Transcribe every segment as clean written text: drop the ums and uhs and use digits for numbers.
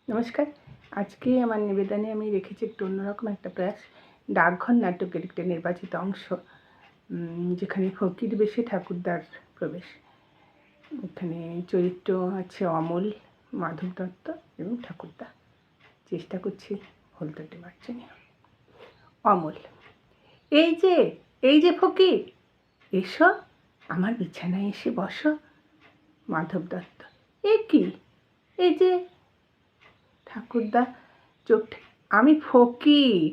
নমস্কার। আজকে আমার নিবেদনে আমি রেখেছি একটু অন্যরকম একটা প্রয়াস। ডাকঘর নাটকের একটা নির্বাচিত অংশ, যেখানে ফকির বেশে ঠাকুরদার প্রবেশ। এখানে চরিত্র আছে অমল, মাধব দত্ত এবং ঠাকুরদা। চেষ্টা করছি ভুল ত্রুটি মার্জনীয়। অমল: এই যে এই যে ফকির, এসো, আমার বিছানায় এসে বসো। মাধব দত্ত: এ কি? এই যে। ঠাকুরদা চোখ: আমি ফকির।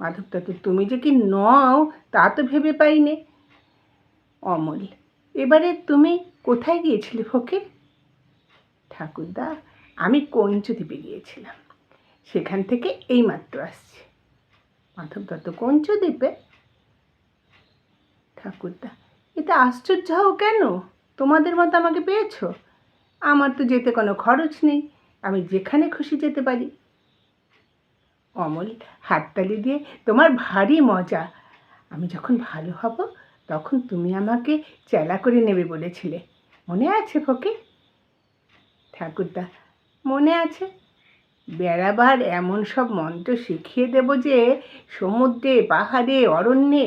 মাধব দত্ত: তুমি যে কি নও তা তো ভেবে পাইনে। অমল: এবারে তুমি কোথায় গিয়েছিলে ফকির? ঠাকুরদা: আমি কঞ্চদ্বীপে গিয়েছিলাম, সেখান থেকে এইমাত্র আসছি। মাধব দত্ত: কঞ্চদ্বীপে? ঠাকুরদা: এতে আশ্চর্য হও কেন? তোমাদের মতো আমাকে পেয়েছ? আমার তো যেতে কোনো খরচ নেই, আমি যেখানে খুশি যেতে পারি। অমল হাততালি দিয়ে: তোমার ভারী মজা। আমি যখন ভালো হব তখন তুমি আমাকে চেলা করে নেবে বলেছিলে, মনে আছে ফকির? ঠাকুরদা: মনে আছে। বেড়াবার এমন সব মন্ত্র শিখিয়ে দেব যে সমুদ্রে, পাহাড়ে, অরণ্যে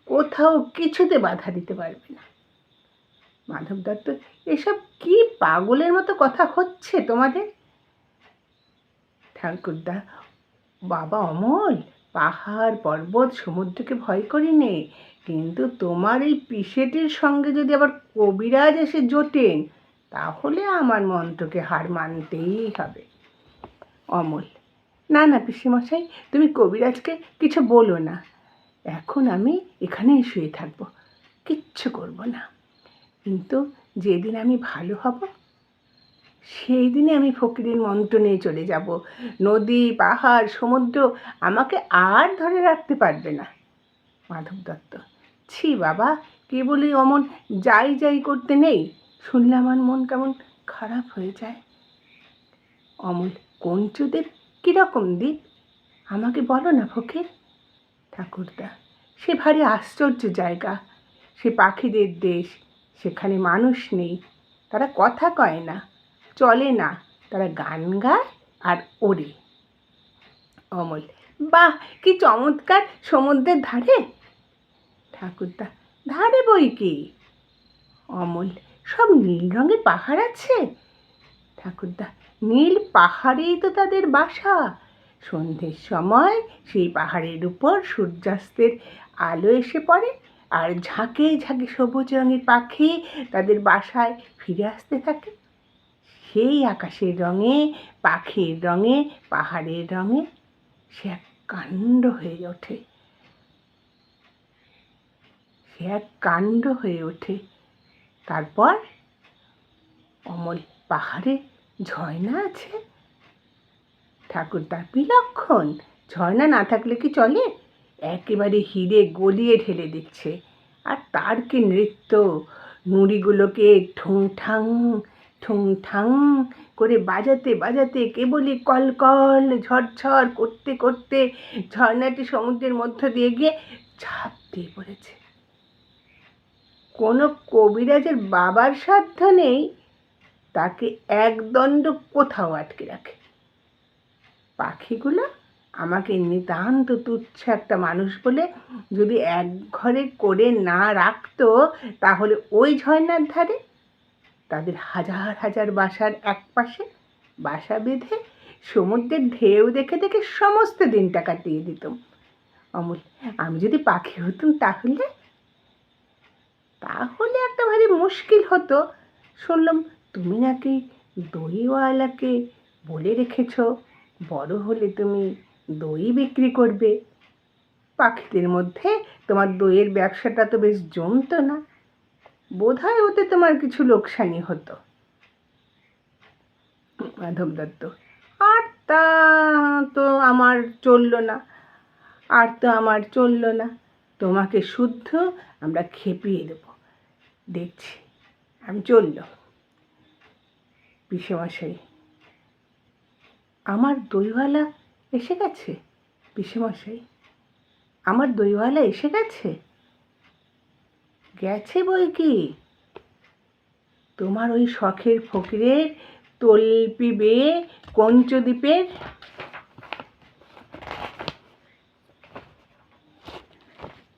কোথাও কিছুতে বাধা দিতে পারবে না। মাধব দত্ত: এসব কি পাগলের মতো কথা হচ্ছে তোমাদের? ঠাকুরদা: বাবা অমল, পাহাড়, পর্বত, সমুদ্রকে ভয় করি নে, কিন্তু তোমার এই পিসেটির সঙ্গে যদি আবার কবিরাজ এসে জোটেন, তাহলে আমার মন্ত্রকে হার মানতেই হবে। অমল: না না পিসেমশাই, তুমি কবিরাজকে কিছু বলো না। এখন আমি এখানেই শুয়ে থাকবো, কিচ্ছু করব না। কিন্তু যেদিন আমি ভালো হব সেই দিনে আমি ফকিরের মন্ত্র নিয়ে চলে যাব। নদী, পাহাড়, সমুদ্র আমাকে আর ধরে রাখতে পারবে না। মাধব দত্ত: ছি বাবা, কেবলই অমন যাই যাই করতে নেই, শুনলে আমার মন কেমন খারাপ হয়ে যায়। অমল: কঞ্চদ্বীপ কীরকম দ্বীপ? আমাকে বলো না ফকির। ঠাকুরদা: সে ভারী আশ্চর্য জায়গা, সে পাখিদের দেশ। সেখানে মানুষ নেই, তারা কথা কয় না, চলে না, তারা গান গায় আর ওড়ে। অমল: বাহ, কি চমৎকার! সমুদ্রের ধারে? ঠাকুরদা: ধারে বই কি। অমল: সব নীল রঙের পাহাড় আছে? ঠাকুরদা: নীল পাহাড়েই তো তাদের বাসা। সন্ধ্যের সময় সেই পাহাড়ের উপর সূর্যাস্তের আলো এসে পড়ে, আর ঝাঁকে ঝাঁকে সবুজ রঙের পাখি তাদের বাসায় ফিরে আসতে থাকে। সেই আকাশের রঙে, পাখির রঙে, পাহাড়ের রঙে সে এক কাণ্ড হয়ে ওঠে, সে এক কাণ্ড হয়ে ওঠে। তারপর অমল: পাহাড়ে ঝর্ণা আছে? ঠাকুরদা: বিলক্ষণ! ঝর্ণা না থাকলে কি চলে? একেবারে হিরে গলিয়ে ঢেলে দিচ্ছে, আর তার কি নৃত্য! নুড়িগুলোকে ঠুংঠাং ঠুংঠাং করে বাজাতে বাজাতে কেবলই কলকল ঝরঝর করতে করতে ঝর্ণাটি সমুদ্রের মধ্য দিয়ে গিয়ে ঝাঁপ দিয়ে পড়েছে। কোনো কবিরাজের বাবার সাধ্য নেই তাকে একদণ্ড কোথাও আটকে রাখে। পাখিগুলো আমাকে নিতান্ত তুচ্ছ একটা মানুষ বলে যদি এক ঘরে করে না রাখতো, তাহলে ওই ঝর্ণার ধারে তাদের হাজার হাজার বাসার এক পাশে বাসা বেঁধে সমুদ্রের ঢেউ দেখে দেখে সমস্ত দিনটা কাটিয়ে দিতাম। অমল: আমি যদি পাখি হতুম তাহলে? তাহলে একটা ভারী মুশকিল হতো। শুনলাম তুমি নাকি দইওয়ালাকে বলে রেখেছ বড় হলে তুমি দই বিক্রি করবে। পাখিদের মধ্যে তোমার দইয়ের ব্যবসাটা তো বেশ জমতো না, বোধহয় ওতে তোমার কিছু লোকসানি হতো। মাধব দত্ত: আর তা তো আমার চললো না, আর তো আমার চললো না। তোমাকে শুদ্ধ আমরা খেপিয়ে দেবো, দেখছি আমি চলল। পিসেমশাই: আমার দইওয়ালা এসে গেছে? পিসেমশাই: আমার দইওয়ালা এসে গেছে? গেছে বই কি, তোমার ওই শখের ফকিরের তল্পি বেয়ে কঞ্চদ্বীপের